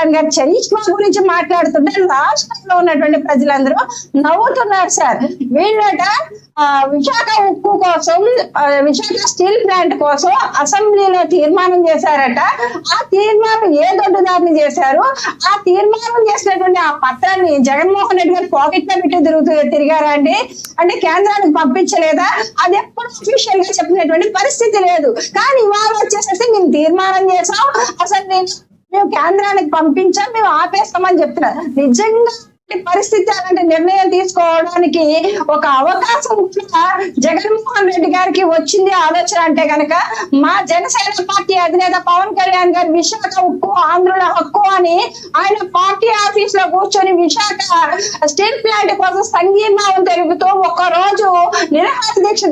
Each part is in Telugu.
కళ్యాణ్ గారు చరిష్మా గురించి మాట్లాడుతుంటే రాష్ట్రంలో ఉన్నటువంటి ప్రజలందరూ నవ్వుతున్నారు సార్. వీళ్ళట విశాఖ ఉక్కు కోసం, విశాఖ స్టీల్ ప్లాంట్ కోసం అసెంబ్లీలో తీర్మానం చేశారట. ఆ తీర్మానం ఏ దొడ్డుదారిని చేశారు? ఆ తీర్మానం చేసినటువంటి ఆ పత్రాన్ని జగన్మోహన్ రెడ్డి గారు పాకెట్ లో పెట్టి తిరిగారా అండి? అంటే కేంద్రానికి పంపించలేదా? అది ఎప్పుడు అఫీషియల్ గా చెప్పినటువంటి పరిస్థితి లేదు. కానీ ఇవాళ వచ్చేసరికి మేము తీర్మానం చేసాం, అసలు మేము కేంద్రానికి పంపించాం, మేము ఆపేస్తామని చెప్తున్నారు. నిజంగా పరిస్థితి అలాంటి నిర్ణయం తీసుకోవడానికి ఒక అవకాశం జగన్మోహన్ రెడ్డి గారికి వచ్చింది ఆలోచన అంటే గనక, మా జనసేన పార్టీ అధినేత పవన్ కళ్యాణ్ గారు విశాఖ ఉక్కు ఆంధ్రుల హక్కు అని ఆయన పార్టీ ఆఫీస్ లో కూర్చొని విశాఖ స్టీల్ ప్లాంట్ కోసం సంఘీభావం తెలుపుతూ ఒక రోజు నిరాహార దీక్ష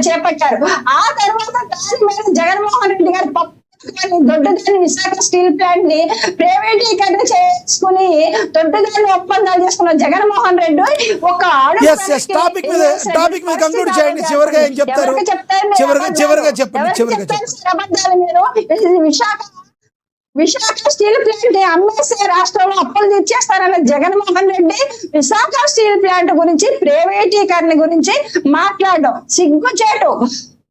చేపట్టారు. ఆ తర్వాత దాని మీద జగన్మోహన్ రెడ్డి గారు దొడ్డుదాన్ని విశాఖ స్టీల్ ప్లాంట్ ని ప్రైవేటీకరణ చేసుకుని దొడ్డుదాన్ని ఒప్పందాలు చేసుకున్న జగన్మోహన్ రెడ్డి ఒక అబద్ధాలు మీరు విశాఖ స్టీల్ ప్లాంట్ అమ్మేసే రాష్ట్రంలో అప్పులు తెచ్చేస్తారన్న జగన్మోహన్ రెడ్డి విశాఖ స్టీల్ ప్లాంట్ గురించి ప్రైవేటీకరణ గురించి మాట్లాడడం సిగ్గుచేటు.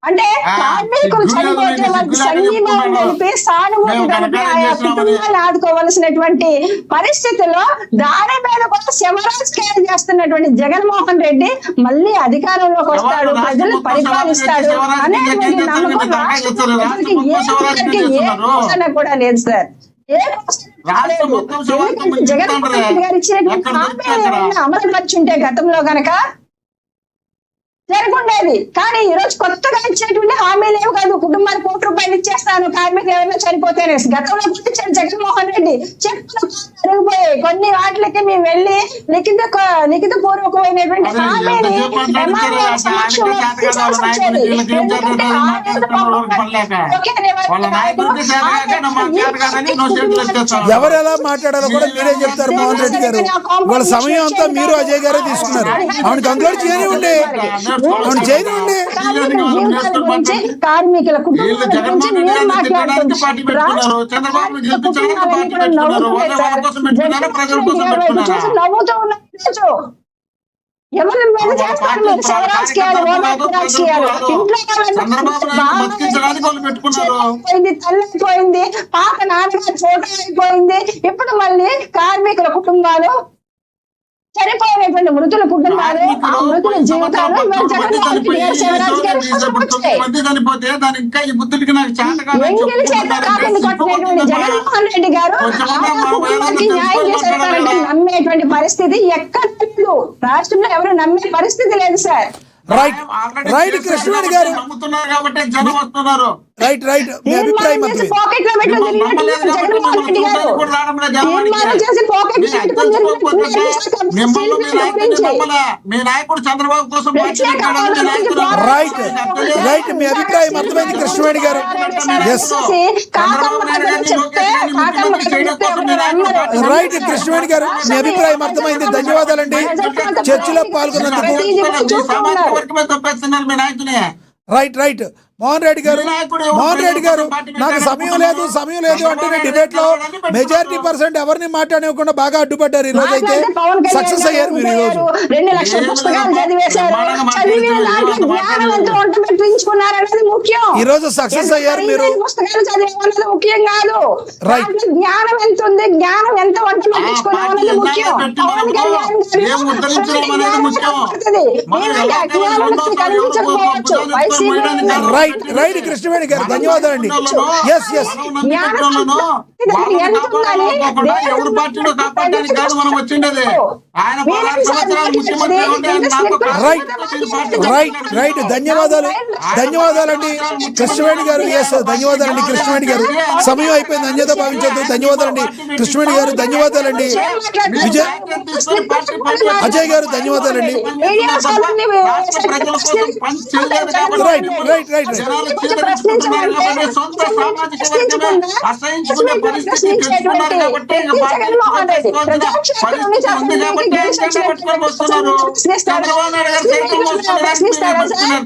అంటే కార్మికులు చనిపోతే వాళ్ళకి సంఘీభావం తెలిపి సానుభూతి తెలిపి ఆయా కుటుంబాన్ని ఆదుకోవలసినటువంటి పరిస్థితుల్లో దాని మీద కూడా శివరాజకీయాలు చేస్తున్నటువంటి జగన్మోహన్ రెడ్డి మళ్ళీ అధికారంలోకి వస్తాడు, ప్రజలు పరిపాలిస్తాడు అనేటువంటి నమ్మకం ఏ కూడా లేదు సార్. జగన్మోహన్ రెడ్డి గారు ఇచ్చినటువంటి హామీలు అమలు పరిచుంటే గతంలో గనక జరగundేది. కానీ ఈ రోజు కొత్తగా ఇచ్చేటువంటి హామీలు ఏమి కాదు. కుటుంబానికి ₹1 ఇచ్చేస్తాను కార్మికులు ఎవరైనా చనిపోతేనే. గతంలో గుర్తించారు జగన్మోహన్ రెడ్డి. చెప్పులు జరిగిపోయాయి కొన్ని వాటికి మేము వెళ్ళి లిఖిత పూర్వకమైనటువంటి హామీని ఎవరు ఎలా మాట్లాడాలో కూడా మీరే చెప్తారు మోహన్ రెడ్డి గారు. వాళ్ళ సమయం అంతా మీరు అజయ్ గారే తీసుకున్నారు. అవును కంక్లూడ్ చేయనివ్వండి, కార్మికుల కుటుంబాల నవ్వుతూ ఉన్నారు. ఎవరి మీద చేస్తారు మీరు శివరాజకీయాలు, తల్లిపోయింది, పాత నాన్నగారు చోట అయిపోయింది. ఇప్పుడు మళ్ళీ కార్మికుల కుటుంబాలు, చనిపోయినటువంటి మృతుల కుటుంబాలు, ఆ మృతుల జీవితాలు జగన్మోహన్ రెడ్డి గారు న్యాయం చేసేస్తారంటే నమ్మేటువంటి పరిస్థితి ఎక్కడ లేదు. రాష్ట్రంలో ఎవరు నమ్మే పరిస్థితి లేదు సార్. రైట్ రైట్ కృష్ణవేణి గారు, రైట్ రైట్ మీ అభిప్రాయం పాకెట్ లో పెట్టుకుని జగన్మోహన్ రెడ్డి గారు తీర్మానం చేసి పాకెట్ లో రైట్ రైట్ మీ అభిప్రాయం అర్థమైంది కృష్ణవేణి గారు. రైట్ కృష్ణవేణి గారు మీ అభిప్రాయం అర్థమైంది. ధన్యవాదాలండి చర్చలో పాల్గొన్నందుకు. రైట్ రైట్ మోహన్ రెడ్డి గారు, మోహన్ రెడ్డి గారు నాకు సమయం లేదు అంటే డిబేట్ లో మెజారిటీ పర్సెంట్ ఎవరిని మాట్లాడకుండా బాగా అడ్డుపడ్డారు. ఈ రోజు అయితే సక్సెస్ అయ్యారు మీరు. ఈ రోజు 2 లక్షల పుస్తకాలు చదివేశారు. ఈ రోజు సక్సెస్ అయ్యారు మీరు. పుస్తకాలు చదివేమన్నది ముఖ్యం కాదు, జ్ఞానం ఎంత ఉంది, జ్ఞానం ఎంత వంట పట్టించుకున్నాం అన్నది ముఖ్యం. రైట్ రైట్ కృష్ణవేణి గారు ధన్యవాదాలండి. ఎస్ ఎస్ ఎవరు పార్టీలో కాపాడడానికి కాదు మనం వచ్చిండేది. ఆయన రైట్ రైట్ రైట్ ధన్యవాదాలండి కృష్ణవేణి గారు. ఎస్ ధన్యవాదాలండి కృష్ణవేణి గారు. సమయం అయిపోయింది, అన్యత భావించొద్దు. ధన్యవాదాలండి కృష్ణవేణి గారు, ధన్యవాదాలండి అజయ్ గారు, ధన్యవాదాలండి. రైట్ రైట్ రైట్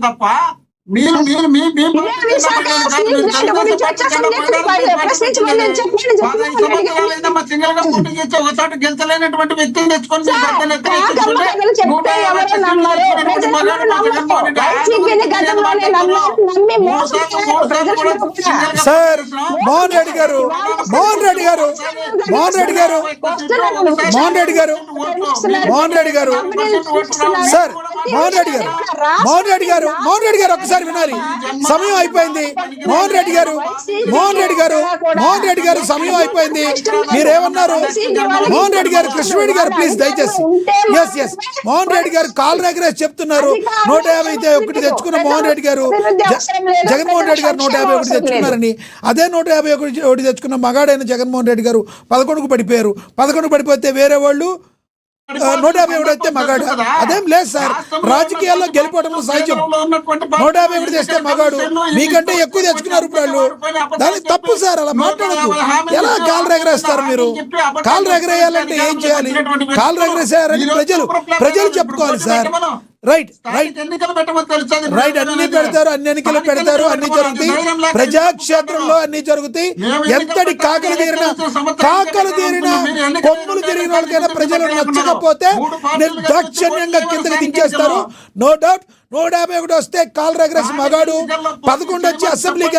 తప్ప మీరు మీ ఇదే విశాఖ స్టీల్ ప్లాంట్ గురించి వచ్చి అసెంబ్లీకి ప్రశ్నించి వెళ్ళి చెప్పండి. సింగల్ గా పోటీ చేసి ఒక చోట గెలిచలేనటువంటి వ్యక్తిని తెచ్చుకొని మీరు పెద్ద ఎత్తున కాకమ్మ కథలు చెప్తే ఎవరు నమ్మరు. ప్రజలు నమ్మరు. వైసీపీని గతంలోనే నమ్మారు. నమ్మి మోసం చేశారు. ప్రజలు కూడా. సార్ మోహన్ రెడ్డి గారు మోహన్ రెడ్డి గారు మోహన్ రెడ్డి గారు మోహన్ రెడ్డి గారు మోహన్ రెడ్డి గారు సార్ మోహన్ రెడ్డి గారు మోహన్ రెడ్డి గారు మోహన్ రెడ్డి గారు ఒక్కసారి వినాలి. సమయం అయిపోయింది. మోహన్ రెడ్డి గారు మోహన్ రెడ్డి గారు మోహన్ రెడ్డి గారు సమయం అయిపోయింది. మీరేమన్నారు? మోహన్ రెడ్డి గారు కృష్ణరెడ్డి గారు ప్లీజ్ దయచేసి ఎస్ మోహన్ రెడ్డి గారు కాల్ రెగ్రెస్ చెప్తున్నారు. 151 తెచ్చుకున్న మోహన్ రెడ్డి గారు జగన్మోహన్ రెడ్డి గారు 151 తెచ్చుకున్నారని, అదే 151 తెచ్చుకున్న మగాడైన జగన్మోహన్ రెడ్డి గారు 11కు పడిపోయారు. 11కు పడిపోతే వేరే వాళ్ళు 151 అయితే మగాడు. అదేం లేదు సార్, రాజకీయాల్లో గెలిపోవడం సహజం. 151 తెస్తే మగాడు, మీకంటే ఎక్కువ తెచ్చుకున్నారు ఇప్పుడు వాళ్ళు. దానికి తప్పు సార్, అలా మాట్లాడద్దు. ఎలా కాలు రెగరేస్తారు మీరు? కాలు రెగరేయాలంటే ఏం చేయాలి? కాలు రెగరేసారని ప్రజలు చెప్పుకోవాలి సార్. రైట్ రైట్ రైట్ అన్ని పెడతారు, అన్ని ఎన్నికలు పెడతారు, అన్ని జరుగుతాయి. ప్రజాక్షేత్రంలో అన్ని జరుగుతాయి. ఎంతటి కాకలు తీరిన కొమ్ములు తిరిగిన వాళ్ళకైనా ప్రజలు నచ్చకపోతే నిర్దాక్షిణ్యంగా కిందకి దించేస్తారు. నో డౌట్ 151 వస్తే కాల్ రెగ్రెస్ మగాడు, 11 వచ్చి అసెంబ్లీకి